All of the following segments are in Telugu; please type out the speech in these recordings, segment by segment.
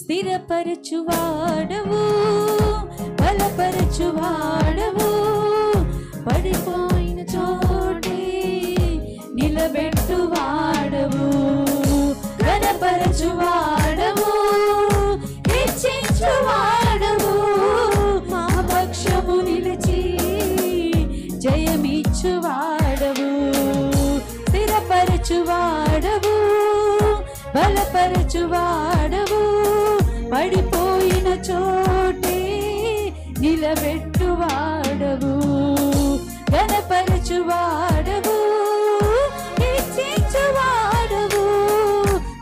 స్థిరపరచువాడవు, బలపరచువాడవు, పడిపోయిన చోటే నిలబెట్టువాడవు, ఘనపరచువాడవు, హెచ్చించువాడవు, మా పక్షము నిలిచి జయమిచ్చువాడవు, స్థిరపరచువాడవు, బలపరచువాడవు, పడిపోయిన చోటే నిలబెట్టువాడవు, ఘనపరచువాడవు, హెచ్చించువాడవు,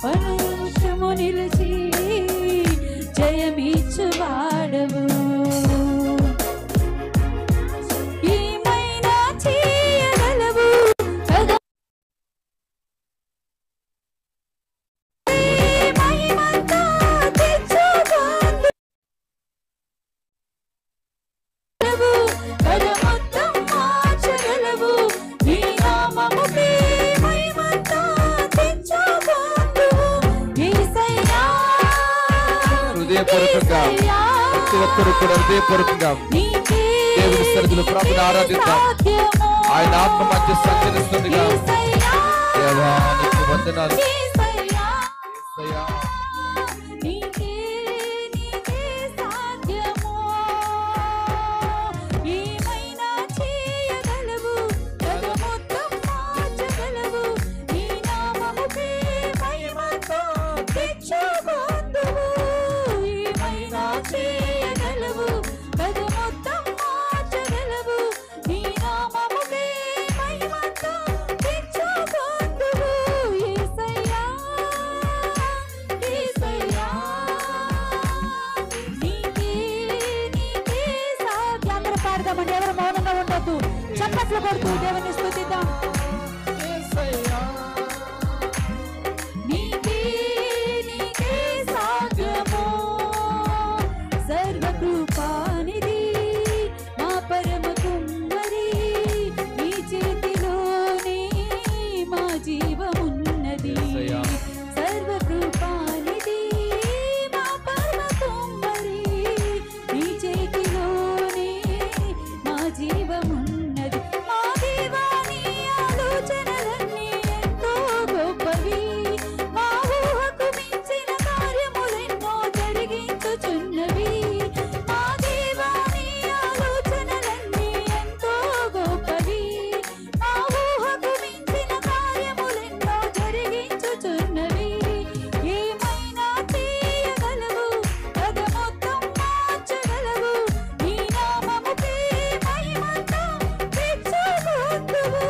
పరమము నిలిచి జయమిచ్చువాడవు. ఏమైనా చేయగలవు కదా, మహిమంతా తెచ్చుకోగలవు, కథ మొత్తం మార్చగలవు, నీ నామముకే మహిమంతా తెచ్చుకోగలవు. యేసయ్యా, హృదయపూర్వకంగా ప్రతి ఒక్కరు కూడా హృదయపూర్వకంగా దేవుని సన్నిధిలో ప్రభుని ఆరాధిద్దాం. ఆయన ఆత్మ మధ్య సంచరిస్తుందిగా. దేవానికి వందనాలు. యేసయ్యా, ఏమైనా చేయగలవు, కథ మొత్తం మార్చగలవు, నీ నామముకే మహిమంతా తెచ్చుకొందువు. ఏమైనా చేయగలవు, కథ మొత్తం మార్చగలవు, నీ నామముకే మహిమంతా తెచ్చుకొందువు. యేసయ్యా, యేసయ్యా, నీకే సాధ్యం. అందరూ పాడదామండి, ఎవరు మౌనంగా ఉండొద్దు, చప్పట్లు కొడుతూ దేవుని స్తుతిద్దాం. నీకే సాధ్యము, సర్వకృపానిధి మా పరమ కుమ్మరి, నీ చేతిలోనే మా జీవమున్నది. సర్వకృపానిధి మా పరమ కుమ్మరి, నీ చేతిలోనే మా జీవమున్నది. మా దేవా, నీ ఆలోచనలన్నీ ఎంతో గొప్పవి, మా ఊహకు మించిన కార్యములెన్నో జరిగించుచున్నవి. మా దేవా, నీ ఆలోచనలన్నీ ఎంతో గొప్పవి, మా ఊహకు మించిన కార్యములెన్నో జరిగించుచున్నవి. ఏమైనా చేయగలవు, కథ మొత్తం మార్చగలవు, నీ నామముకే మహిమంతా తెచ్చుకొందువు.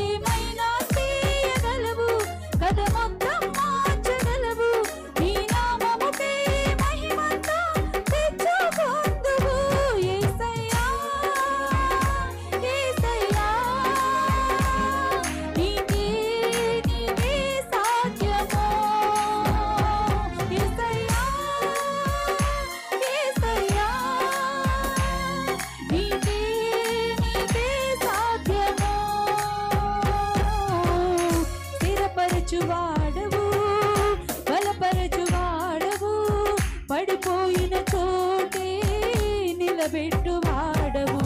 ఏమైనా చేయగలవు, కథ మొత్తం మార్చగలవు, నీ నామముకే మహిమంతా తెచ్చుకొందువు. యేసయ్యా, యేసయ్యా, నీకే సాధ్యము. యేసయ్యా, యేసయ్యా, నీకే సాధ్యము. స్థిరపరచువాడవు, బలపరచువాడవు, పడిపోయిన చోటే నిలబెట్టువాడవు,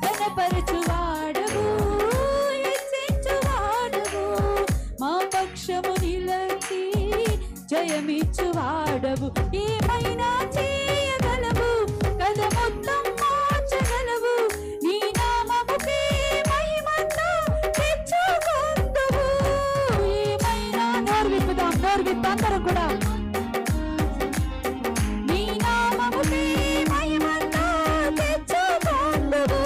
ఘనపరచువాడవు, హెచ్చించువాడవు, మా పక్షము నిలిచి జయమిచ్చువాడవు. ఏమైనా చేయగలవు, కథ మొత్తం మార్చగలవు, నీ నామముకే మహిమంతా తెచ్చుకొందువు. ఏమైనా నోరు విప్పుదాం, నోరు విప్పు అందరూ కూడా. నీ నామముకే మహిమంతా తెచ్చుకొందువు.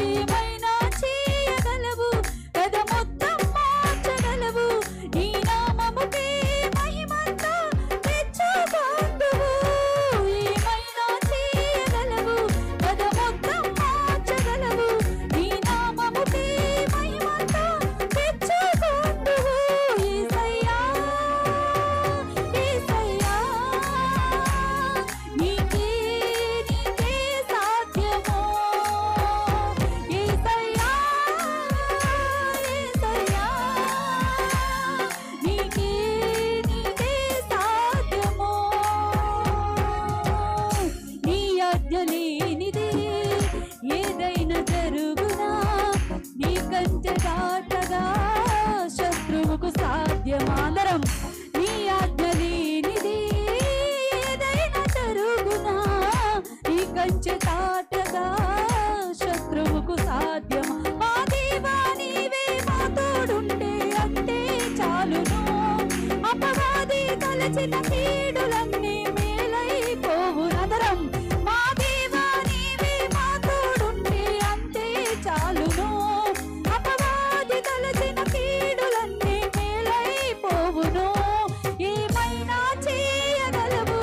ఏమైనా చేయగలవు, కథ మొత్తం మార్చగలవు, నీ నామముకే మహిమంతా తెచ్చుకొందువు. ఏమైనా చేయగలవు, కథ మొత్తం మార్చగలవు, నీ నామముకే మహిమంతా తెచ్చుకొందువు. యేసయ్యా, తలచిన కీడులన్నీ మేలైపోవు నదరం మా దేవా నీవే మా తోడుంటే అంతే చాలును అపవాది తలచిన కీడులన్నీ మేలైపోవును ఏమైనా చేయగలవు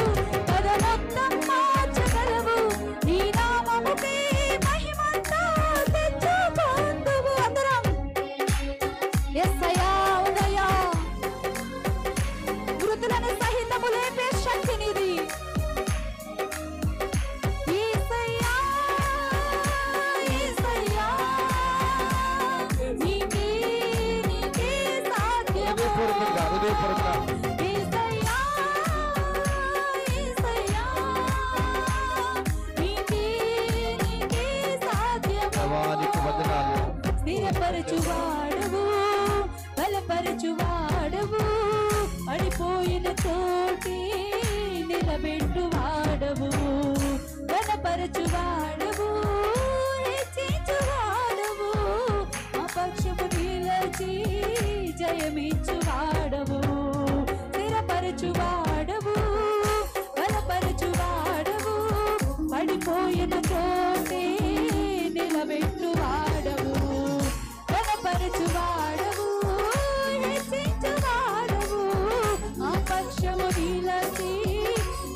పద మొత్తం మార్చగలవు నీ నామముకే మహిమంతా తెచ్చుకొందువు అందరం యేసయ్యా ఉదయా మృతులను సహితము లేపే శక్తి నీది యేసయ్యా యేసయ్యా నీకే సాధ్యము యేసయ్యా యేసయ్యా నీకే సాధ్యము స్థిరపరచువాడవు బలపరచువాడవు పడిపోయిన చోటి నిలబెట్టువాడవు బలపరచువాడవు హెచ్చించువాడవు మా పక్షము నిలచి జయమిచ్చువాడవు స్థిరపరచువాడవు బలపరచువాడవు పడిపోయిన చోటి నిలబెట్టువాడవు బలపరచువాడవు హెచ్చించువాడవు ఆ పక్షము నిలచి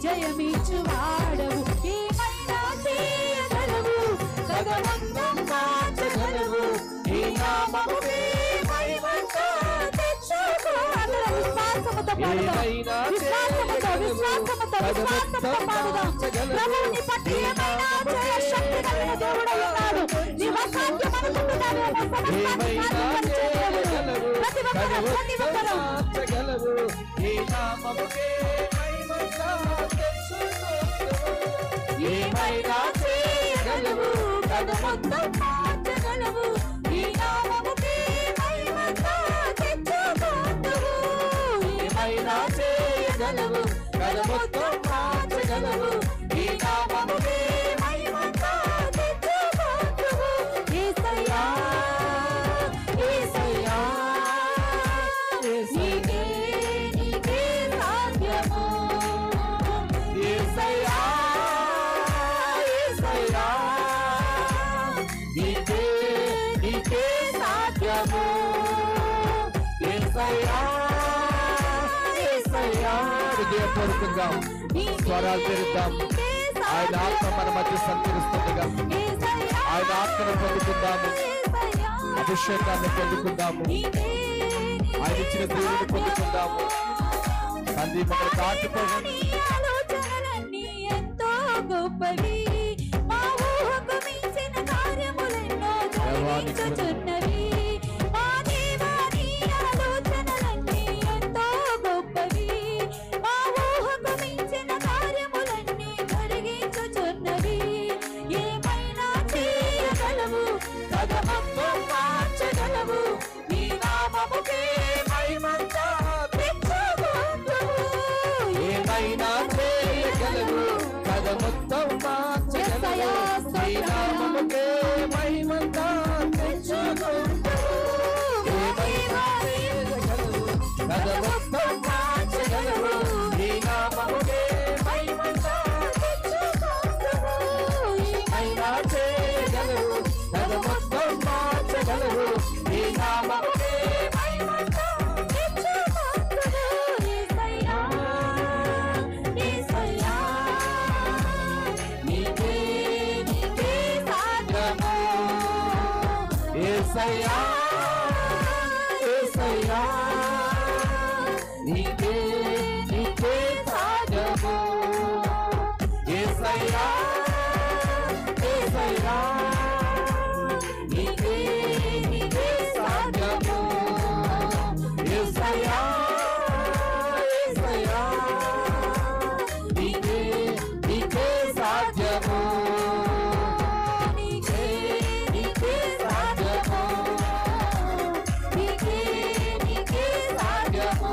జయమిచ్చువాడవు ఏమైనా చేయగలవు సగమంతం మార్చగలవు ఈ నామముకే మహిమంతా తెచ్చుకో అందరం విశ్వాసముతో పాడుదాం విశ్వాసముతో పాడుదాం ప్రభువుని పట్టి ఏమైనా చేయ శక్తి కలిగిన దేవుడై ఉన్నాడు నీవు అసాధ్యమనుకుంటున్నావేమో ప్రతి ఒక్కరూ ఈ నామముకే మహిమంతా తెచ్చుకొందువు ఏమైనా చేయగలవు పద మొత్తం మార్చగలవు ఈ నామముకే మహిమంతా తెచ్చుకొందువు ఏమైనా చేయగలవు పద మొత్తం మార్చగలవు ఈ నామముకే మహిమంతా తెచ్చుకొందువు యేసయ్యా యేసయ్యా నీకే సాధ్యము యేసయ్యా యేసయ్యా నీకే సాధ్యము యేసయ్యా యేసయ్యా హృదయపూర్వకంగా స్వరాలు తెరుద్దాం ఆయన ఆత్మ మన మధ్య సంచరిస్తుండగా ఆయన ఆత్మను పొందుకుందాము అభిషేకాన్ని పొందుకుందాము ఆయన ఇచ్చిన దేవుని పొందుకుందాము తండ్రి మన దాటిపోయి ఆలోచనలన్నీ ఎంతో గొప్పవి మా ఊహకు మించిన కార్యములెన్నో జరిగించుచున్నవి మా దేవా నీ ఆలోచనలన్నీ ఎంతో గొప్పవి మా ఊహకు మించిన కార్యములన్నీ జరిగించుచున్నవి ఏమైనా చేయగలవు పదమంతం మార్చగలవు నీ నామముకే మహిమంతా తెచ్చుకొందువు ఏమైనా చేయగలవు పదమంతం మార్చగలవు నీ నామముకే మహిమంతా తెచ్చుకొందువు ఏమైనా చేయగలవు పదమంతం మార్చగలవు నీ నామముకే మహిమంతా తెచ్చుకొందువు ఏమైనా చేయగలవు పదమంతం మార్చగలవు నీ నామముకే మహిమంతా తెచ్చుకొందువు యేసయ్యా యేసయ్యా నీకే సాధ్యము యేసయ్యా యేసయ్యా నీకే సాధ్యము యేసయ్యా యేసయ్యా నీకే సాధ్యము యేసయ్యా యేసయ్యా నీకే సాధ్యము నీకే సాధ్యము నీకే సాధ్యము